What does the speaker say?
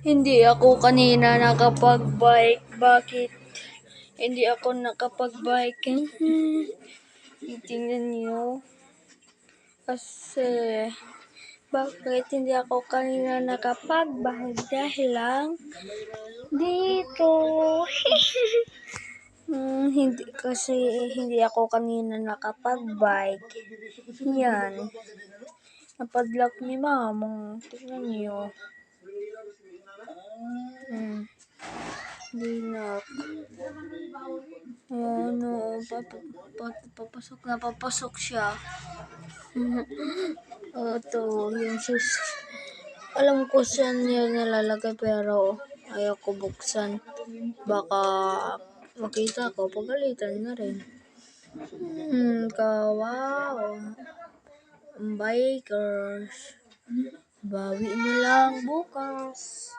Hindi ako kanina nakapag-bike. Bakit hindi ako nakapag-bike? Tingnan niyo. Kasi, bakit hindi ako kanina nakapag-bike? Dahil lang dito. Hindi kasi hindi ako kanina nakapag-bike. Yan. Napadlock ni mama. Tingnan niyo. Dinak. Ano, papasok siya. Ito, yung sus. Alam ko saan niya nilalagay pero ayaw ko buksan. Baka makita ko, pagalitan na rin. Kawawa. Bikers. Bawi na lang bukas.